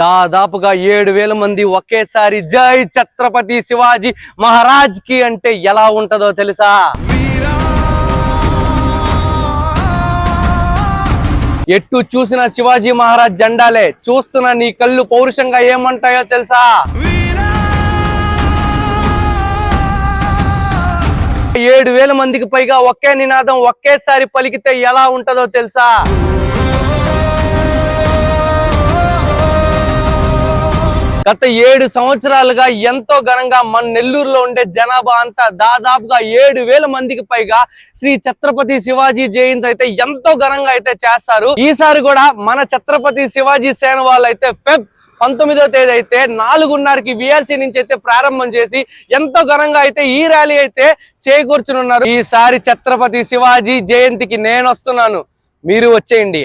దాదాపుగా 7,000 మంది ఒకేసారి జై ఛత్రపతి శివాజీ మహారాజ్ కి అంటే ఎలా ఉంటదో తెలుసా? ఎట్టు చూసిన శివాజీ మహారాజ్ జెండాలే, చూస్తున్న నీ కళ్ళు పౌరుషంగా ఏమంటాయో తెలుసా? 7,000 మందికి పైగా ఒకే నినాదం ఒకేసారి పలికితే ఎలా ఉంటదో తెలుసా? గత 7 సంవత్సరాలుగా ఎంతో ఘనంగా మన నెల్లూరులో ఉండే జనాభా అంతా దాదాపుగా 7,000 మందికి పైగా శ్రీ ఛత్రపతి శివాజీ జయంతి అయితే ఎంతో ఘనంగా అయితే చేస్తారు. ఈసారి కూడా మన ఛత్రపతి శివాజీ సేన వాళ్ళు అయితే ఫెబ్ 19వ తేదీ అయితే 4:30కి VLC నుంచి అయితే ప్రారంభం చేసి ఎంతో ఘనంగా అయితే ఈ ర్యాలీ అయితే చేకూర్చునున్నారు. ఈసారి ఛత్రపతి శివాజీ జయంతికి నేను వస్తున్నాను, మీరు వచ్చేయండి.